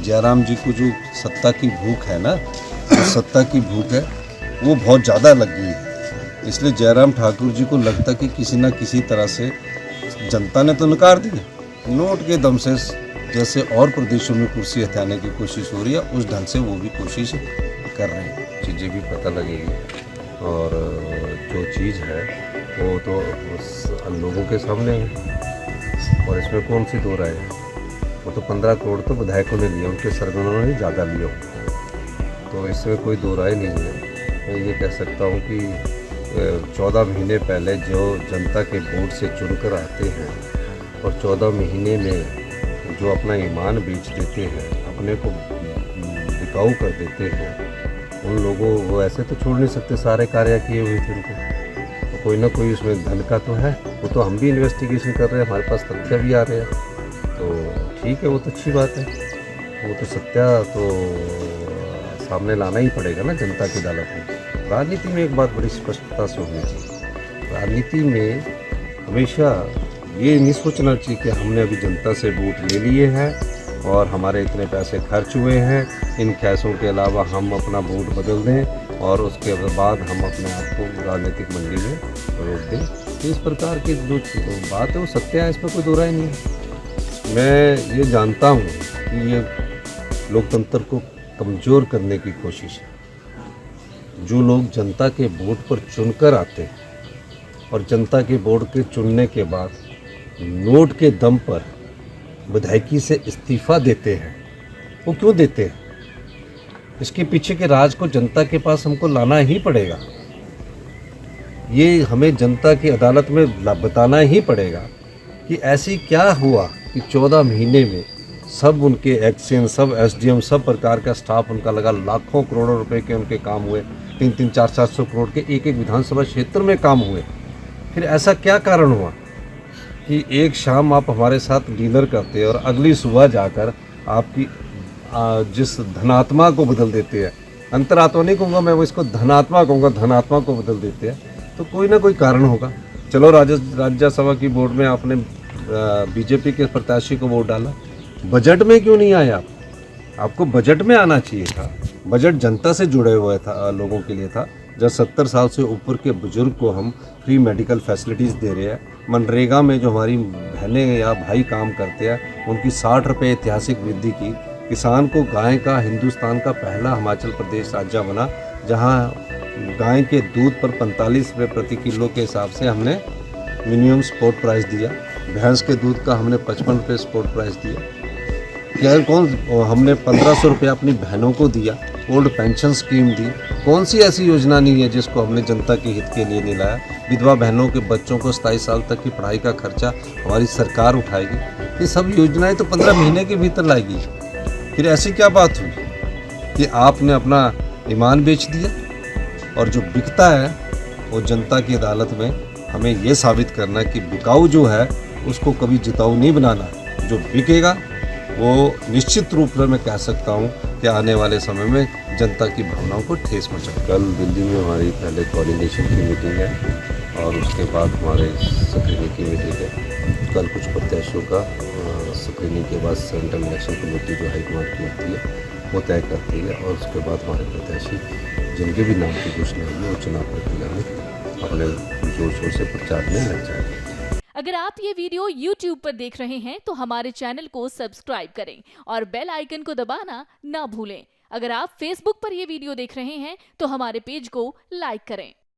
जयराम जी को जो सत्ता की भूख है ना, जो सत्ता की भूख है वो बहुत ज़्यादा लग गई है। इसलिए जयराम ठाकुर जी को लगता कि किसी न किसी तरह से जनता ने तो नकार दी है, नोट के दम से जैसे और प्रदेशों में कुर्सी हथियाने की कोशिश हो रही है, उस ढंग से वो भी कोशिश कर रहे हैं। चीज़ें भी पता लगेगी और जो चीज़ है वो तो लोगों के सामने है और इसमें कौन सी दो राय है। वो तो 15 करोड़ तो विधायकों ने लिए, उनके सरगनों ने ज़्यादा लिया, तो इसमें कोई दो राय नहीं है। मैं ये कह सकता हूँ कि 14 महीने पहले जो जनता के वोट से चुनकर आते हैं और 14 महीने में जो अपना ईमान बेच देते हैं, अपने को बिकाऊ कर देते हैं, उन लोगों वो ऐसे तो छोड़ नहीं सकते। सारे कार्य किए हुए थे उनके, तो कोई ना कोई उसमें धन का तो है। वो तो हम भी इन्वेस्टिगेशन कर रहे हैं, हमारे पास तथ्य भी आ रहे हैं, तो ठीक है, वो तो अच्छी बात है। वो तो सत्या तो सामने लाना ही पड़ेगा ना जनता की अदालत में। राजनीति में एक बात बड़ी स्पष्टता से होनी चाहिए, राजनीति में हमेशा ये नहीं सोचना चाहिए कि हमने अभी जनता से वोट ले लिए हैं और हमारे इतने पैसे खर्च हुए हैं, इन कैसों के अलावा हम अपना वोट बदल दें और उसके बाद हम अपने आप को राजनीतिक मंडी में रोक दें। तो इस प्रकार की जो बात है वो सत्य है, इसमें कोई दो राय नहीं है। मैं ये जानता हूँ कि ये लोकतंत्र को कमज़ोर करने की कोशिश है। जो लोग जनता के वोट पर चुनकर आते हैं और जनता के वोट के चुनने के बाद नोट के दम पर विधायकी से इस्तीफा देते हैं, वो क्यों देते हैं? इसके पीछे के राज को जनता के पास हमको लाना ही पड़ेगा। ये हमें जनता की अदालत में बताना ही पड़ेगा कि ऐसी क्या हुआ कि 14 महीने में सब उनके एक्शन, सब एसडीएम, सब प्रकार का स्टाफ उनका लगा, लाखों करोड़ों रुपए के उनके काम हुए, 3-3, 400 करोड़ के एक विधानसभा क्षेत्र में काम हुए। फिर ऐसा क्या कारण हुआ कि एक शाम आप हमारे साथ डिनर करते हैं और अगली सुबह जाकर आपकी जिस धनात्मा को बदल देते हैं, अंतरात्मा नहीं कहूँगा मैं, वो इसको धनात्मा कहूँगा, धनात्मा को बदल देते हैं, तो कोई ना कोई कारण होगा। चलो राज्यसभा की वोट में आपने बीजेपी के प्रत्याशी को वोट डाला, बजट में क्यों नहीं आए आप? आपको बजट में आना चाहिए था। बजट जनता से जुड़े हुए था, लोगों के लिए था। जब 70 साल से ऊपर के बुजुर्ग को हम फ्री मेडिकल फैसिलिटीज़ दे रहे हैं, मनरेगा में जो हमारी बहनें या भाई काम करते हैं उनकी 60 रुपये ऐतिहासिक वृद्धि की, किसान को गाय का हिंदुस्तान का पहला हिमाचल प्रदेश राज्य बना, जहां गाय के दूध पर 45 रुपये प्रति किलो के हिसाब से हमने मिनिमम सपोर्ट प्राइस दिया, भैंस के दूध का हमने 55 रुपये सपोर्ट प्राइस दिया। क्या हमने 1500 रुपये अपनी बहनों को दिया, ओल्ड पेंशन स्कीम दी। कौन सी ऐसी योजना नहीं है जिसको हमने जनता के हित के लिए नहीं लाया? विधवा बहनों के बच्चों को 27 साल तक की पढ़ाई का खर्चा हमारी सरकार उठाएगी। ये सब योजनाएं तो 15 महीने के भीतर लाएगी। फिर ऐसी क्या बात हुई कि आपने अपना ईमान बेच दिया? और जो बिकता है वो जनता की अदालत में हमें ये साबित करना कि बिकाऊ जो है उसको कभी जिताऊ नहीं बनाना। जो बिकेगा वो निश्चित रूप से मैं कह सकता हूँ कि आने वाले समय में जनता की भावनाओं को ठेस पहुँचाए। कल दिल्ली में हमारी पहले कोऑर्डिनेशन की मीटिंग है और उसके बाद हमारे स्क्रीनिंग की मीटिंग है। कल कुछ प्रत्याशियों का स्क्रीनिंग के बाद सेंट्रल इलेक्शन कमेटी जो हाईकमांड की होती है वो तय करती है और उसके बाद हमारे प्रत्याशी जिनके भी नाम की घोषणा होगी वो चुनाव प्रक्रिया में अपने जोर शोर से प्रचार में लग जाएंगे। अगर आप ये वीडियो YouTube पर देख रहे हैं तो हमारे चैनल को सब्सक्राइब करें और बेल आइकन को दबाना ना भूलें। अगर आप Facebook पर ये वीडियो देख रहे हैं तो हमारे पेज को लाइक करें।